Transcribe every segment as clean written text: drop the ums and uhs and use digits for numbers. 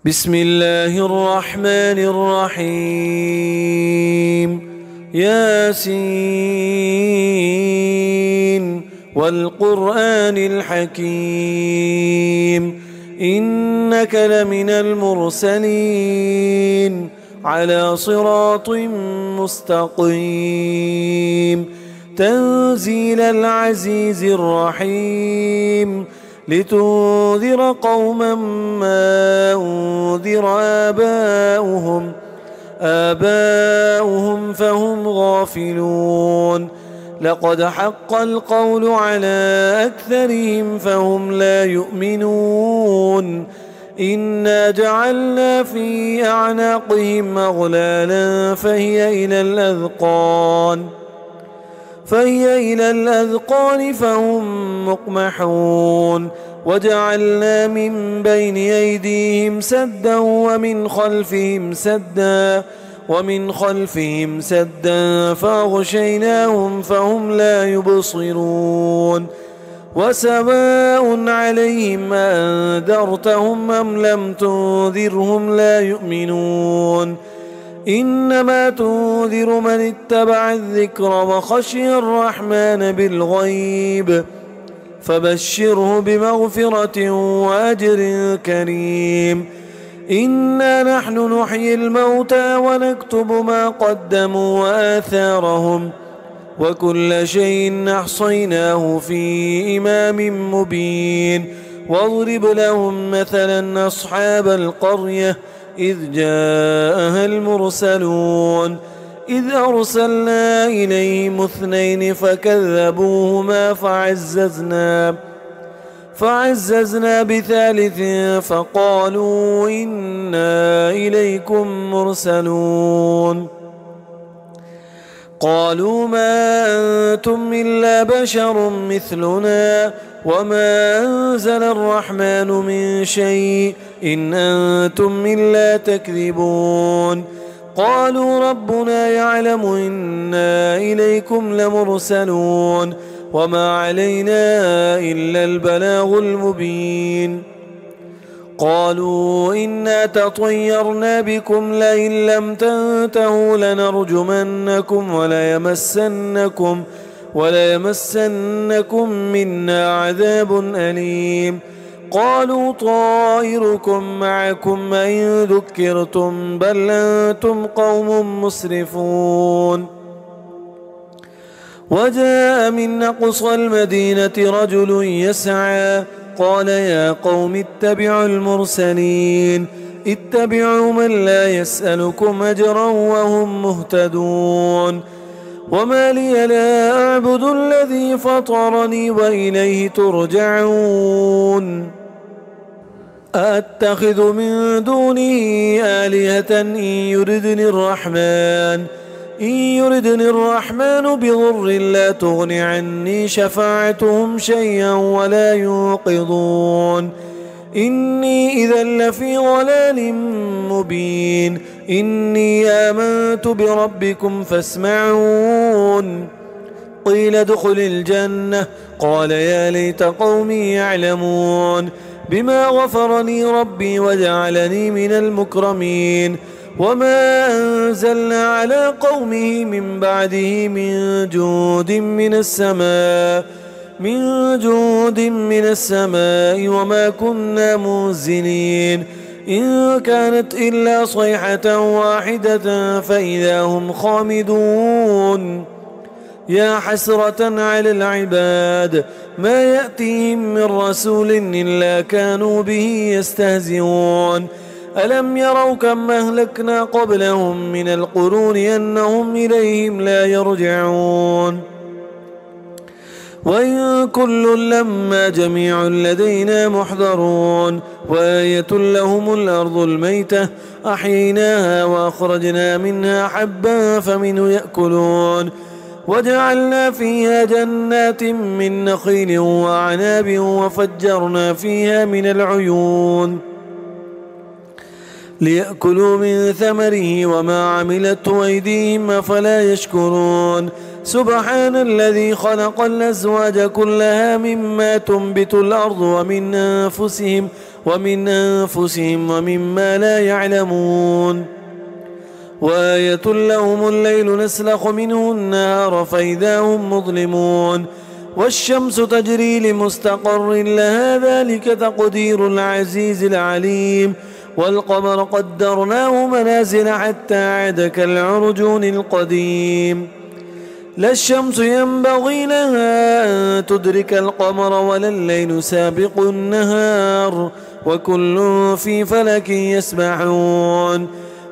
بسم الله الرحمن الرحيم ياسين والقرآن الحكيم إنك لمن المرسلين على صراط مستقيم تنزيل العزيز الرحيم لتنذر قوما ما أنذر آباؤهم فهم غافلون لقد حق القول على أكثرهم فهم لا يؤمنون إنا جعلنا في أعناقهم أغلالا فهي إلى الأذقان فهم مقمحون وجعلنا من بين أيديهم سدا ومن خلفهم سدا فأغشيناهم فهم لا يبصرون وسواء عليهم أنذرتهم أم لم تنذرهم لا يؤمنون إنما تنذر من اتبع الذكر وخشي الرحمن بالغيب فبشره بمغفرة وأجر كريم إنا نحن نحيي الموتى ونكتب ما قدموا وآثارهم وكل شيء أحصيناه في إمام مبين واضرب لهم مثلا أصحاب القرية إذ جاءها المرسلون إذ أرسلنا إليهم 2 فكذبوهما فعززنا ب3 فقالوا إنا إليكم مرسلون قالوا ما أنتم إلا بشر مثلنا وما أنزل الرحمن من شيء إن أنتم إلا تكذبون قالوا ربنا يعلم إنا إليكم لمرسلون وما علينا إلا البلاغ المبين قالوا إنا تطيرنا بكم لئن لم تنتهوا لنرجمنكم وليمسنكم منا عذاب أليم قالوا طائركم معكم أئن ذكرتم بل أنتم قوم مسرفون وجاء من أقصى المدينة رجل يسعى قال يا قوم اتبعوا المرسلين اتبعوا من لا يسألكم أجرا وهم مهتدون وما لي لا أعبد الذي فطرني وإليه ترجعون أأتخذ من دونه آلهة إن يردني الرحمن بضر لا تغن عني شفاعتهم شيئا ولا ينقذون إني إذا لفي ضلال مبين إني آمنت بربكم فاسمعون قيل ادخل الجنة قال يا ليت قومي يعلمون بما غفرني ربي وجعلني من المكرمين وما أنزلنا على قومه من بعده من جود من السماء وما كنا منزلين إن كانت إلا صيحة واحدة فإذا هم خامدون يا حسرة على العباد ما يأتيهم من رسول إلا كانوا به يستهزئون ألم يروا كم أهلكنا قبلهم من القرون أنهم إليهم لا يرجعون وإن كل لما جميع لدينا محضرون وآية لهم الأرض الميتة أحييناها وأخرجنا منها حبا فمنه يأكلون وجعلنا فيها جنات من نخيل وأعناب وفجرنا فيها من العيون ليأكلوا من ثمره وما عملته أيديهم أفلا يشكرون سبحان الذي خلق الأزواج كلها مما تنبت الأرض ومن أنفسهم ومما لا يعلمون. وآية لهم الليل نسلخ منه النهار فإذا هم مظلمون. والشمس تجري لمستقر لها ذلك تقدير العزيز العليم. والقمر قدرناه منازل حتى عاد كالعرجون القديم. لا الشمس ينبغي لها أن تدرك القمر ولا الليل سابق النهار وكل في فلك يسبحون.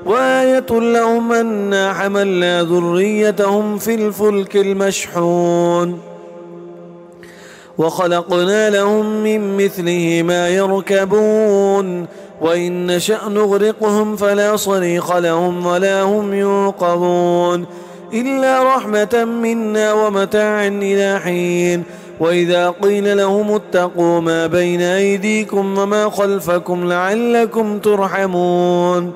وآية لهم أنا حملنا ذريتهم في الفلك المشحون وخلقنا لهم من مثله ما يركبون وإن نشأ نغرقهم فلا صريخ لهم ولا هم ينقذون إلا رحمة منا ومتاعا إلى حين. وإذا قيل لهم اتقوا ما بين أيديكم وما خلفكم لعلكم ترحمون.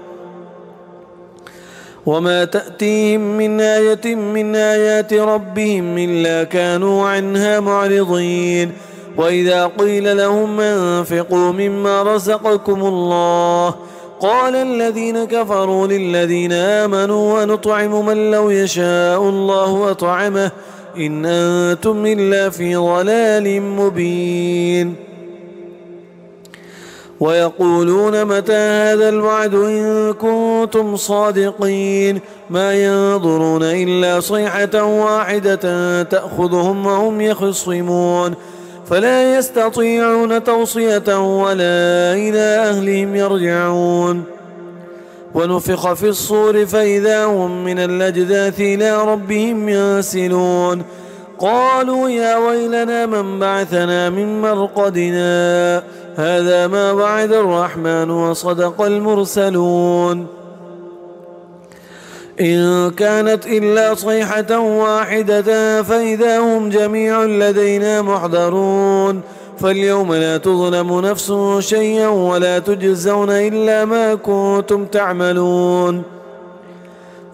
وما تأتيهم من آية من آيات ربهم إلا كانوا عنها معرضين. وإذا قيل لهم انفقوا مما رزقكم الله قال الذين كفروا للذين آمنوا ونطعم من لو يشاء الله أطعمه إن أنتم إلا في ضلال مبين. ويقولون متى هذا الوعد إن كنتم صادقين ما ينظرون إلا صيحة واحدة تأخذهم وهم يخصمون فلا يستطيعون توصية ولا إلى أهلهم يرجعون. ونفخ في الصور فإذا هم من الأجداث إلى ربهم ينسلون. قالوا يا ويلنا من بعثنا من مرقدنا هذا ما وعد الرحمن وصدق المرسلون. إن كانت إلا صيحة واحدة فإذا هم جميع لدينا محضرون. فاليوم لا تظلم نفس شيئا ولا تجزون إلا ما كنتم تعملون.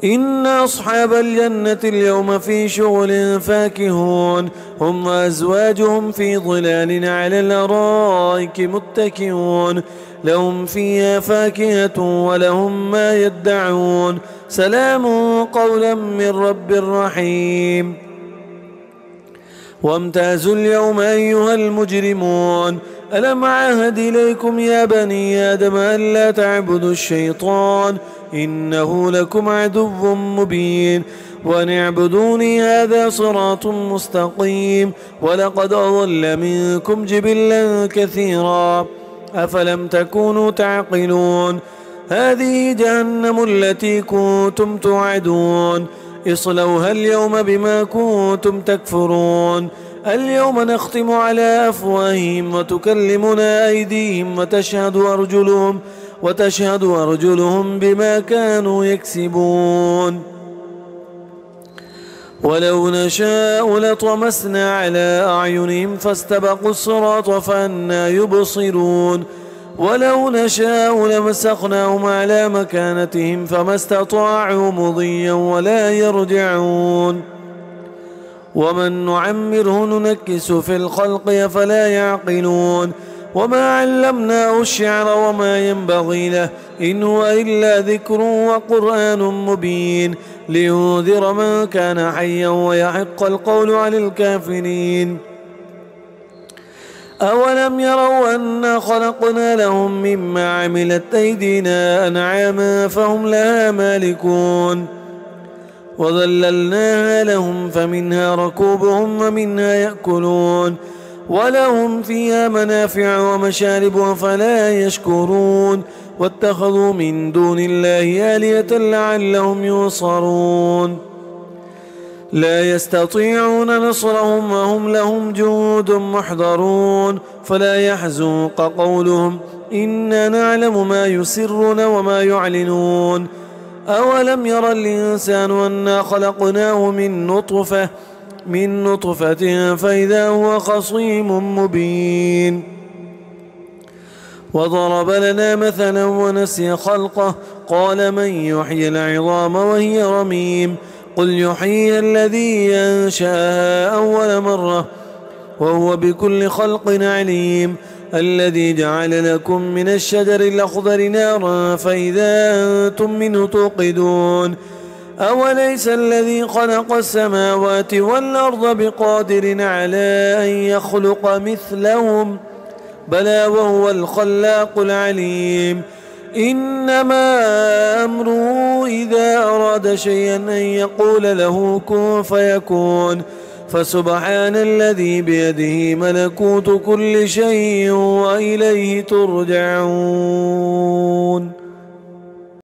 إن أصحاب الجنة اليوم في شغل فاكهون هم وأزواجهم في ظلال على الأرائك متكئون لهم فيها فاكهة ولهم ما يدعون سلام قولا من رب رحيم. وامتازوا اليوم أيها المجرمون ألم عهد إليكم يا بني آدم ألا تعبدوا الشيطان إنه لكم عدو مبين وأن اعبدوني هذا صراط مستقيم. ولقد أضل منكم جبلا كثيرا أفلم تكونوا تعقلون. هذه جهنم التي كنتم توعدون اصلوها اليوم بما كنتم تكفرون. اليوم نختم على أفواههم وتكلمنا أيديهم وتشهد أرجلهم بما كانوا يكسبون. ولو نشاء لطمسنا على أعينهم فاستبقوا الصراط فأنى يبصرون. ولو نشاء لمسخناهم على مكانتهم فما استطاعوا مضيا ولا يرجعون. ومن نعمره ننكس في الخلق أفلا يعقلون. وما علمناه الشعر وما ينبغي له إن هو إلا ذكر وقرآن مبين لينذر من كان حيا ويحق القول على الكافرين. أولم يروا أنا خلقنا لهم مما عملت أيدينا أنعاما فهم لها مالكون وذللناها لهم فمنها ركوبهم ومنها يأكلون ولهم فيها منافع ومشارب فلا يشكرون. واتخذوا من دون الله آلهة لعلهم ينصرون. لا يستطيعون نصرهم وهم لهم جند محضرون. فلا يحزنك قولهم إنا نعلم ما يسرون وما يعلنون. أولم يرى الإنسان أنا خلقناه من نطفة فإذا هو خصيم مبين. وضرب لنا مثلا ونسي خلقه قال من يحيي العظام وهي رميم قل يحييها الذي أنشأها أول مرة وهو بكل خلق عليم. الذي جعل لكم من الشجر الأخضر نارا فإذا أنتم منه توقدون أوليس الذي خلق السماوات والأرض بقادر على أن يخلق مثلهم بلى وهو الخلاق العليم إنما أمره إذا أراد شيئا أن يقول له كن فيكون فسبحان الذي بيده ملكوت كل شيء وإليه ترجعون.